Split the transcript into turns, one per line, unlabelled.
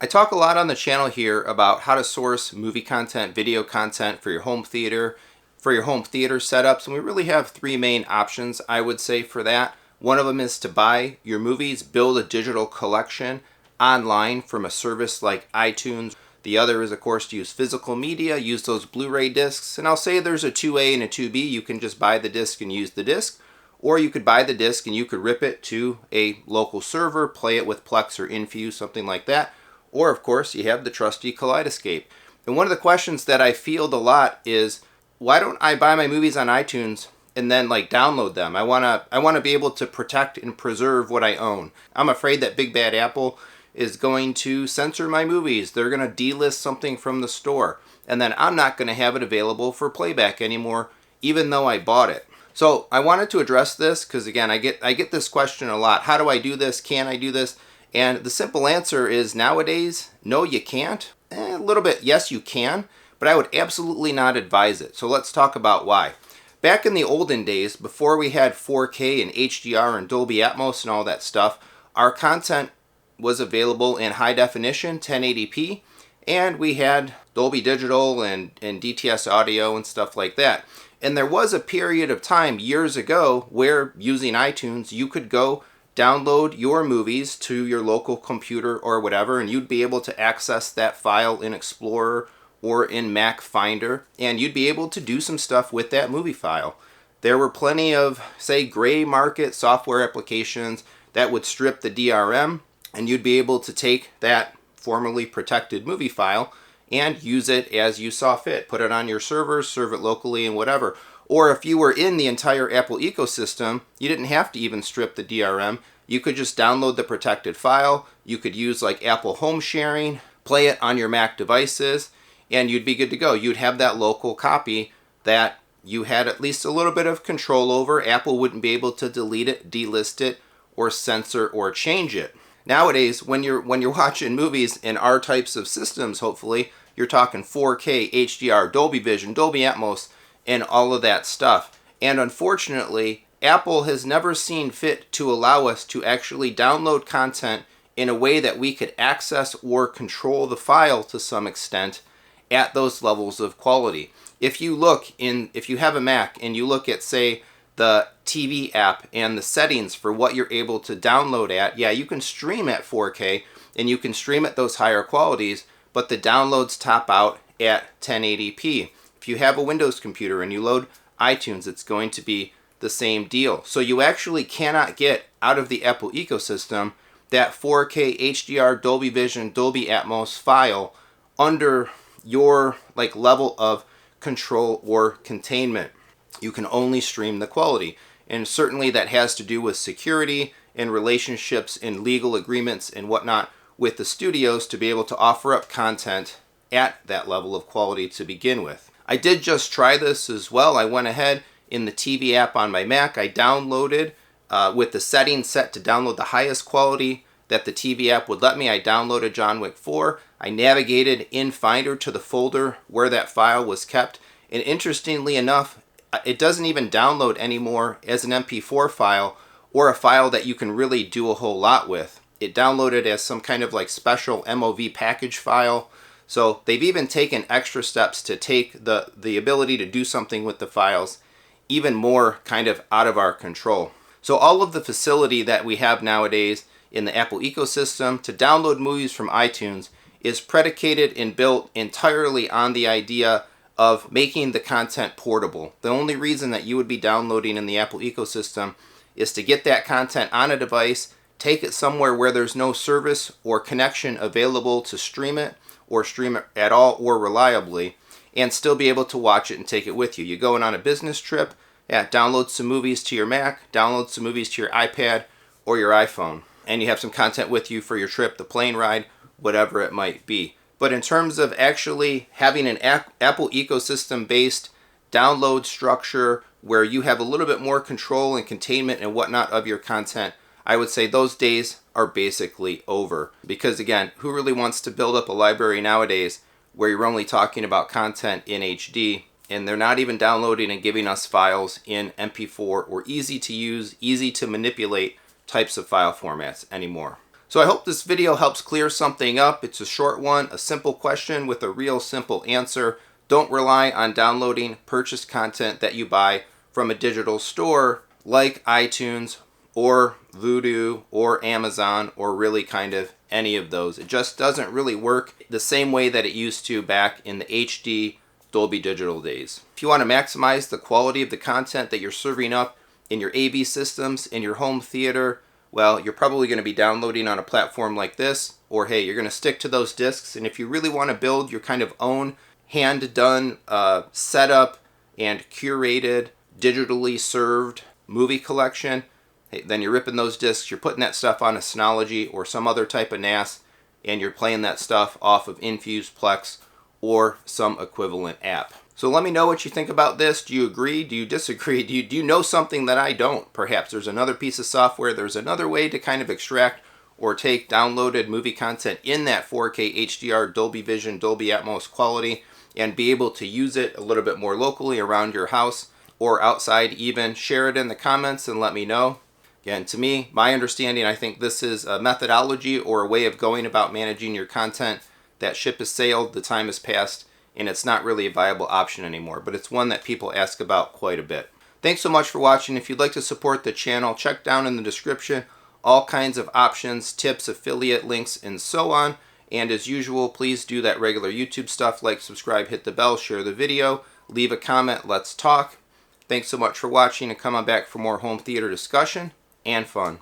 I talk a lot on the channel here about how to source movie content, video content for your home theater, setups, and we really have three main options, I would say, for that. One of them is to buy your movies, build a digital collection online from a service like iTunes. The other is, of course, to use physical media, use those Blu-ray discs, and I'll say there's a 2A and a 2B. You can just buy the disc and use the disc, or you could buy the disc and you could rip it to a local server, play it with Plex or Infuse, something like that. Or, of course, you have the trusty Kaleidoscape. And one of the questions that I field a lot is, why don't I buy my movies on iTunes and then download them? I wanna be able to protect and preserve what I own. I'm afraid that Big Bad Apple is going to censor my movies. They're gonna delist something from the store, and then I'm not gonna have it available for playback anymore, even though I bought it. So I wanted to address this because, again, I get this question a lot. How do I do this? Can I do this? And the simple answer is, nowadays, no, you can't. A little bit, yes, you can, but I would absolutely not advise it. So let's talk about why. Back in the olden days, before we had 4K and HDR and Dolby Atmos and all that stuff, our content was available in high definition, 1080p, and we had Dolby Digital and DTS audio and stuff like that. And there was a period of time years ago where, using iTunes, you could go download your movies to your local computer or whatever, and you'd be able to access that file in Explorer or in Mac Finder, and you'd be able to do some stuff with that movie file. There were plenty of, say, gray market software applications that would strip the DRM, and you'd be able to take that formerly protected movie file and use it as you saw fit. Put it on your server, serve it locally, and whatever. Or if you were in the entire Apple ecosystem, you didn't have to even strip the DRM. You could just download the protected file. You could use Apple Home Sharing, play it on your Mac devices, and you'd be good to go. You'd have that local copy that you had at least a little bit of control over. Apple wouldn't be able to delete it, delist it, or censor or change it. Nowadays, when you're watching movies in our types of systems, hopefully, you're talking 4K, HDR, Dolby Vision, Dolby Atmos, and all of that stuff. And unfortunately, Apple has never seen fit to allow us to actually download content in a way that we could access or control the file to some extent at those levels of quality. If you have a Mac and you look at, say, the TV app and the settings for what you're able to download at, yeah, you can stream at 4K and you can stream at those higher qualities, but the downloads top out at 1080p. If you have a Windows computer and you load iTunes, it's going to be the same deal. So you actually cannot get out of the Apple ecosystem that 4K HDR Dolby Vision Dolby Atmos file under your level of control or containment. You can only stream the quality, and certainly that has to do with security and relationships and legal agreements and whatnot with the studios to be able to offer up content at that level of quality to begin with. I did just try this as well. I went ahead in the TV app on my Mac. I downloaded with the settings set to download the highest quality that the TV app would let me. I downloaded John Wick 4. I navigated in Finder to the folder where that file was kept, and interestingly enough, it doesn't even download anymore as an MP4 file or a file that you can really do a whole lot with. It downloaded as some kind of special MOV package file. So they've even taken extra steps to take the ability to do something with the files even more kind of out of our control. So all of the facility that we have nowadays in the Apple ecosystem to download movies from iTunes is predicated and built entirely on the idea of making the content portable. The only reason that you would be downloading in the Apple ecosystem is to get that content on a device, take it somewhere where there's no service or connection available to stream it or stream it at all or reliably, and still be able to watch it and take it with you. You're going on a business trip, download some movies to your Mac, download some movies to your iPad or your iPhone, and you have some content with you for your trip, the plane ride, whatever it might be. But in terms of actually having an Apple ecosystem-based download structure where you have a little bit more control and containment and whatnot of your content, I would say those days are basically over. Because again, who really wants to build up a library nowadays where you're only talking about content in HD and they're not even downloading and giving us files in MP4 or easy to use, easy to manipulate types of file formats anymore? So I hope this video helps clear something up. It's a short one, a simple question with a real simple answer. Don't rely on downloading purchased content that you buy from a digital store like iTunes or Vudu or Amazon or really kind of any of those. It just doesn't really work the same way that it used to back in the HD Dolby Digital days. If you want to maximize the quality of the content that you're serving up in your AV systems, in your home theater, well, you're probably going to be downloading on a platform like this, or hey, you're going to stick to those discs. And if you really want to build your kind of own hand-done setup and curated, digitally served movie collection, hey, then you're ripping those discs, you're putting that stuff on a Synology or some other type of NAS, and you're playing that stuff off of Infuse, Plex, or some equivalent app. So let me know what you think about this. Do you agree? Do you disagree? Do you know something that I don't? Perhaps there's another piece of software, there's another way to kind of extract or take downloaded movie content in that 4K HDR, Dolby Vision, Dolby Atmos quality and be able to use it a little bit more locally around your house or outside even. Share it in the comments and let me know. Again, to me, my understanding, I think this is a methodology or a way of going about managing your content. That ship has sailed, the time has passed, and it's not really a viable option anymore, but it's one that people ask about quite a bit. Thanks so much for watching. If you'd like to support the channel, check down in the description all kinds of options, tips, affiliate links, and so on. And as usual, please do that regular YouTube stuff, like, subscribe, hit the bell, share the video, leave a comment, let's talk. Thanks so much for watching, and come on back for more home theater discussion and fun.